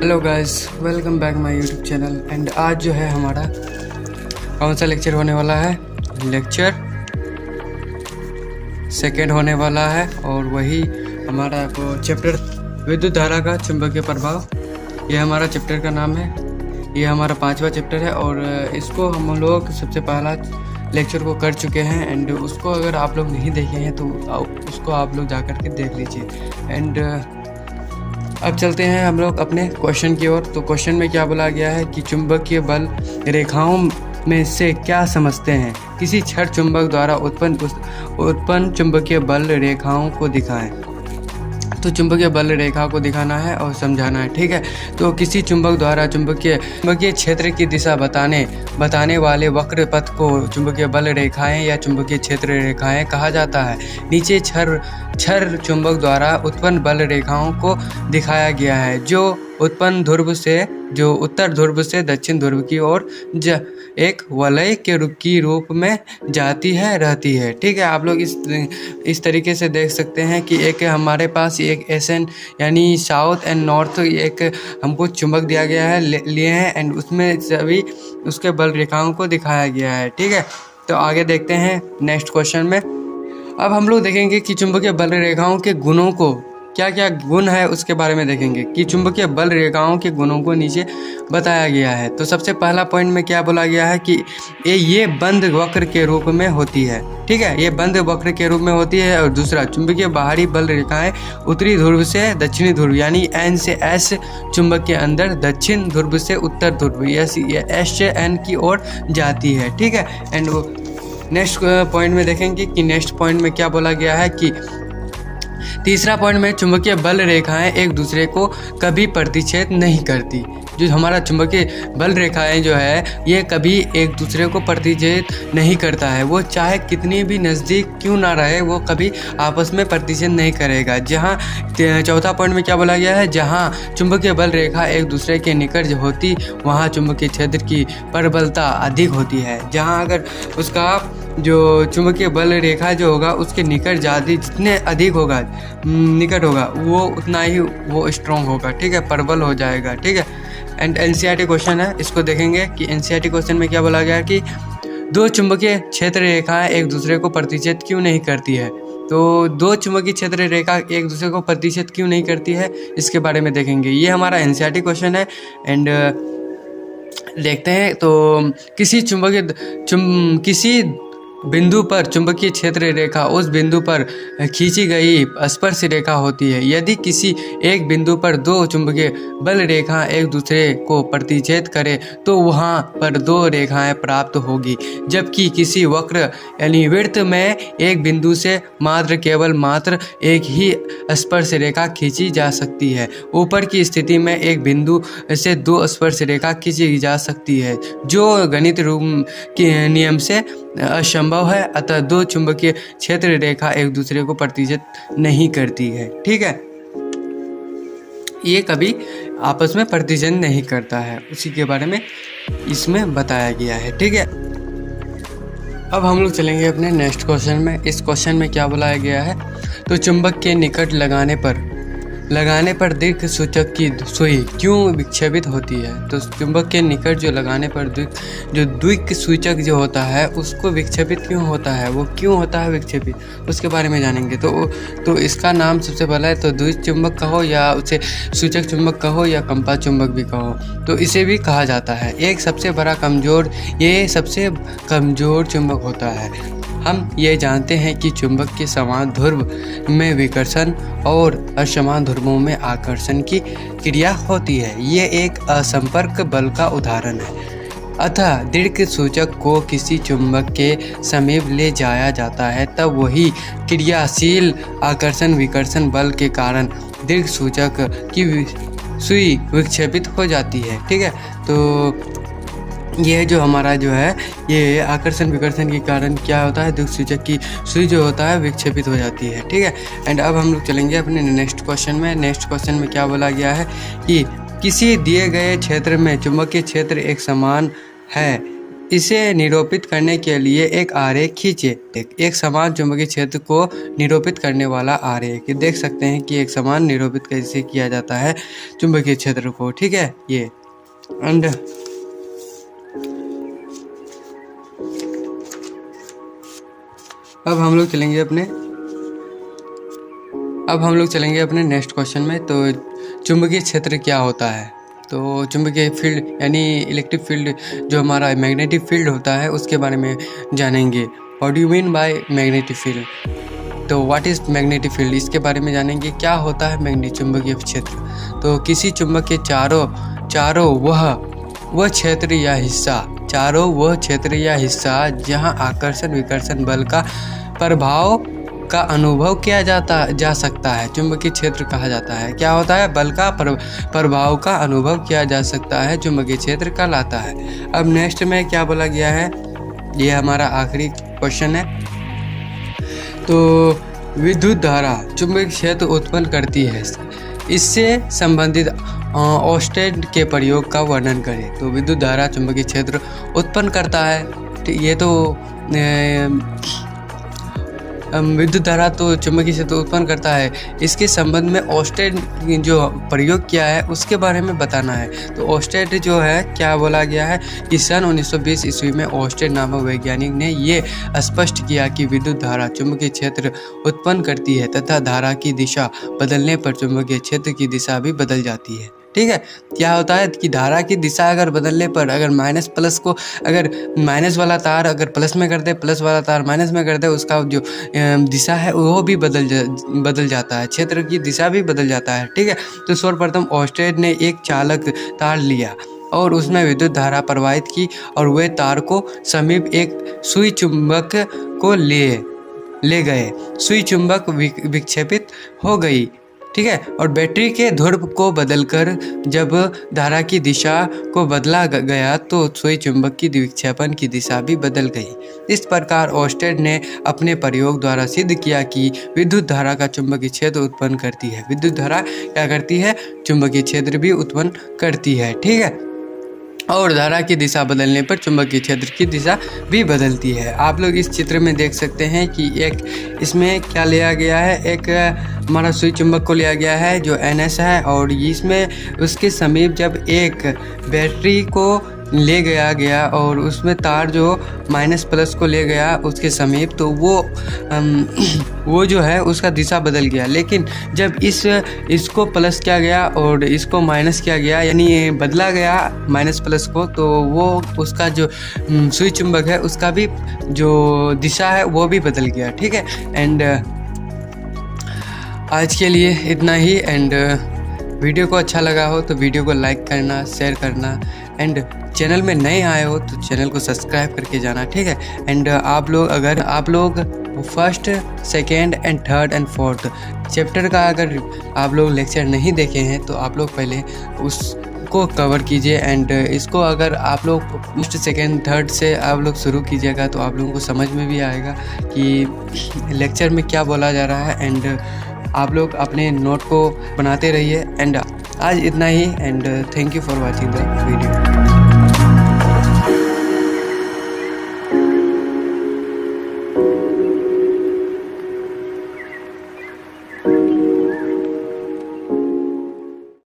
Hello guys, welcome back my YouTube channel. And आज जो है हमारा कौन सा लेक्चर होने वाला है? लेक्चर सेकेंड होने वाला है और वही हमारा वो चैप्टर विद्युत धारा का चुंबकीय प्रभाव, ये हमारा चैप्टर का नाम है। ये हमारा 5वां चैप्टर है और इसको हम लोग सबसे पहला लेक्चर को कर चुके हैं। एंड उसको अगर आप लोग नहीं देखे हैं तो उसको आप लोग जा कर के देख लीजिए। एंड अब चलते हैं हम लोग अपने क्वेश्चन की ओर। तो क्वेश्चन में क्या बोला गया है कि चुंबकीय बल रेखाओं में से क्या समझते हैं? किसी छड़ चुंबक द्वारा उत्पन्न चुंबकीय बल रेखाओं को दिखाएं। तो चुंबकीय बल रेखा को दिखाना है और समझाना है, ठीक है। तो किसी चुंबक द्वारा चुंबकीय क्षेत्र की दिशा बताने वाले वक्र पथ को चुंबकीय बल रेखाएं या चुंबकीय क्षेत्र रेखाएं कहा जाता है। नीचे छड़ चुंबक द्वारा उत्पन्न बल रेखाओं को दिखाया गया है, जो उत्तर ध्रुव से दक्षिण ध्रुव की ओर एक वलय के रूप में जाती है रहती है, ठीक है। आप लोग इस तरीके से देख सकते हैं कि एक हमारे पास एक एसएन यानी साउथ एंड नॉर्थ एक हमको चुंबक दिया गया है, लिए हैं। एंड उसमें सभी उसके बल रेखाओं को दिखाया गया है, ठीक है। तो आगे देखते हैं नेक्स्ट क्वेश्चन में। अब हम लोग देखेंगे कि चुंबकीय बल रेखाओं के गुणों को क्या क्या गुण है उसके बारे में देखेंगे कि चुंबकीय बल रेखाओं के गुणों को नीचे बताया गया है। तो सबसे पहला पॉइंट में क्या बोला गया है कि ये बंद वक्र के रूप में होती है, ठीक है। ये बंद वक्र के रूप में होती है। और दूसरा, चुंबकीय बाहरी बल रेखाएं उत्तरी ध्रुव से दक्षिणी ध्रुव यानी एन से एस चुंबक के अंदर, दक्षिण ध्रुव से उत्तर ध्रुव एस से एन की ओर जाती है, ठीक है। एंड नेक्स्ट पॉइंट में देखेंगे कि नेक्स्ट पॉइंट में क्या बोला गया है कि तीसरा पॉइंट में चुंबकीय बल रेखाएं एक दूसरे को कभी प्रतिच्छेद नहीं करती। जो हमारा चुंबकीय बल रेखाएं जो है ये कभी एक दूसरे को प्रतिच्छेद नहीं करता है। वो चाहे कितनी भी नज़दीक क्यों ना रहे, वो कभी आपस में प्रतिच्छेद नहीं करेगा। जहाँ चौथा पॉइंट में क्या बोला गया है, जहाँ चुंबकीय बल रेखा एक दूसरे के निकट होती वहाँ चुंबकीय क्षेत्र की प्रबलता अधिक होती है। जहाँ अगर उसका जो चुंबकीय बल रेखा जो होगा उसके निकट जितने अधिक होगा निकट होगा वो उतना ही वो स्ट्रॉन्ग होगा, ठीक है, प्रबल हो जाएगा, ठीक है। एंड एनसीईआरटी क्वेश्चन है, इसको देखेंगे कि एनसीईआरटी क्वेश्चन में क्या बोला गया है कि दो चुंबकीय क्षेत्र रेखाएं एक दूसरे को प्रतिच्छेद क्यों नहीं करती है। तो दो चुंबकीय क्षेत्र रेखा एक दूसरे को प्रतिच्छेद क्यों नहीं करती है इसके बारे में देखेंगे। ये हमारा एनसीईआरटी क्वेश्चन है। एंड देखते हैं तो किसी बिंदु पर चुंबकीय क्षेत्र रेखा उस बिंदु पर खींची गई स्पर्श रेखा होती है। यदि किसी एक बिंदु पर दो चुंबकीय बल रेखा एक दूसरे को प्रतिच्छेद करे तो वहां पर दो रेखाएं प्राप्त होगी। जबकि किसी वक्र यानी वृत्त में एक बिंदु से केवल एक ही स्पर्श रेखा खींची जा सकती है। ऊपर की स्थिति में एक बिंदु से दो स्पर्श रेखा खींची जा सकती है, जो गणित रूप के नियम से असंभव है। अतः दो चुंबकीय क्षेत्र रेखा एक दूसरे को प्रतिच्छेद नहीं करती है, ठीक है। ये कभी आपस में प्रतिच्छेद नहीं करता है, उसी के बारे में इसमें बताया गया है, ठीक है। अब हम लोग चलेंगे अपने नेक्स्ट क्वेश्चन में। इस क्वेश्चन में क्या बुलाया गया है, तो चुंबक के निकट लगाने पर दीर्घ सूचक की सुई क्यों विक्षेपित होती है। तो चुंबक के निकट जो लगाने पर जो द्विक सूचक जो होता है उसको विक्षेपित क्यों होता है, वो क्यों होता है विक्षेपित, उसके बारे में जानेंगे। तो इसका नाम सबसे पहला है तो द्विक चुंबक कहो या उसे सूचक चुंबक कहो या कंपा चुंबक भी कहो, तो इसे भी कहा जाता है। ये सबसे कमजोर चुंबक होता है। हम ये जानते हैं कि चुंबक के समान ध्रुव में विकर्षण और असमान ध्रुवों में आकर्षण की क्रिया होती है। ये एक असंपर्क बल का उदाहरण है। अतः दीर्घ सूचक को किसी चुंबक के समीप ले जाया जाता है, तब वही क्रियाशील आकर्षण विकर्षण बल के कारण दीर्घ सूचक की सुई विक्षेपित हो जाती है, ठीक है। तो यह जो हमारा जो है ये आकर्षण विकर्षण के कारण क्या होता है, दीर्घ सूचक की सुई जो होता है विक्षेपित हो जाती है, ठीक है। एंड अब हम लोग चलेंगे अपने नेक्स्ट क्वेश्चन में। नेक्स्ट क्वेश्चन में क्या बोला गया है कि किसी दिए गए क्षेत्र में चुंबकीय क्षेत्र एक समान है इसे निरूपित करने के लिए एक आरेख खींचे। एक समान चुंबकीय क्षेत्र को निरूपित करने वाला आरेख। देख सकते हैं कि एक समान निरूपित कैसे किया जाता है चुंबकीय क्षेत्र को, ठीक है। ये एंड अब हम लोग चलेंगे अपने नेक्स्ट क्वेश्चन में। तो चुंबकीय क्षेत्र क्या होता है? तो चुंबकीय फील्ड यानी इलेक्ट्रिक फील्ड, जो हमारा मैग्नेटिक फील्ड होता है, उसके बारे में जानेंगे। What do you mean by magnetic field? तो व्हाट इज़ मैग्नेटिक फील्ड, इसके बारे में जानेंगे। क्या होता है मैग्नेटिक चुंबकीय क्षेत्र? तो किसी चुंबक के चारों वह क्षेत्र या हिस्सा जहां आकर्षण विकर्षण बल का प्रभाव का अनुभव किया जा सकता है, चुंबकीय क्षेत्र कहा जाता है। क्या होता है? बल का प्रभाव का अनुभव किया जा सकता है, चुंबकीय क्षेत्र कहलाता है। अब नेक्स्ट में क्या बोला गया है, ये हमारा आखिरी क्वेश्चन है। तो विद्युत धारा चुंबकीय क्षेत्र उत्पन्न करती है, इससे संबंधित ऑस्टेड के प्रयोग का वर्णन करें। तो विद्युत धारा चुंबकीय क्षेत्र उत्पन्न करता है, ये तो विद्युत धारा तो चुंबकीय क्षेत्र उत्पन्न करता है, इसके संबंध में ऑस्टेड जो प्रयोग किया है उसके बारे में बताना है। तो ऑस्टेड जो है, क्या बोला गया है कि सन 1920 ईस्वी में ऑस्टेड नामक वैज्ञानिक ने ये स्पष्ट किया कि विद्युत धारा चुंबकीय क्षेत्र उत्पन्न करती है तथा धारा की दिशा बदलने पर चुंबकीय क्षेत्र की दिशा भी बदल जाती है, ठीक है। क्या होता है कि धारा की दिशा अगर बदलने पर, अगर माइनस प्लस को, अगर माइनस वाला तार अगर प्लस में कर दे, प्लस वाला तार माइनस में कर दे, उसका जो दिशा है वो भी बदल जाता है, क्षेत्र की दिशा भी बदल जाता है, ठीक है। तो सर्वप्रथम ऑस्टेड ने एक चालक तार लिया और उसमें विद्युत धारा प्रवाहित की और वे तार को समीप एक सुई चुंबक को ले गए। सुई चुंबक विक्षेपित हो गई, ठीक है। और बैटरी के ध्रुव को बदलकर जब धारा की दिशा को बदला गया तो सुई चुंबक की विक्षेपण की दिशा भी बदल गई। इस प्रकार ऑस्टेड ने अपने प्रयोग द्वारा सिद्ध किया कि विद्युत धारा का चुंबकीय क्षेत्र उत्पन्न करती है। विद्युत धारा क्या करती है? चुंबकीय क्षेत्र भी उत्पन्न करती है, ठीक है। और धारा की दिशा बदलने पर चुंबकीय क्षेत्र की दिशा भी बदलती है। आप लोग इस चित्र में देख सकते हैं कि एक इसमें क्या लिया गया है, एक हमारा सुई चुंबक को लिया गया है जो NS है, और इसमें उसके समीप जब एक बैटरी को ले गया और उसमें तार जो माइनस प्लस को ले गया उसके समीप, तो वो जो है उसका दिशा बदल गया। लेकिन जब इसको प्लस किया गया और इसको माइनस किया गया, यानी ये बदला गया माइनस प्लस को, तो वो उसका जो सुई चुंबक है उसका भी जो दिशा है वो भी बदल गया, ठीक है। एंड आज के लिए इतना ही। एंड वीडियो को अच्छा लगा हो तो वीडियो को लाइक करना, शेयर करना, एंड चैनल में नए आए हो तो चैनल को सब्सक्राइब करके जाना, ठीक है। एंड आप लोग first, second and third and fourth chapter का अगर आप लोग लेक्चर नहीं देखे हैं तो आप लोग पहले उसको कवर कीजिए। एंड इसको अगर आप लोग फर्स्ट, सेकेंड, थर्ड से आप लोग शुरू कीजिएगा तो आप लोगों को समझ में भी आएगा कि लेक्चर में क्या बोला जा रहा है। एंड आप लोग अपने नोट को बनाते रहिए। एंड आज इतना ही। And thank you for watching the video.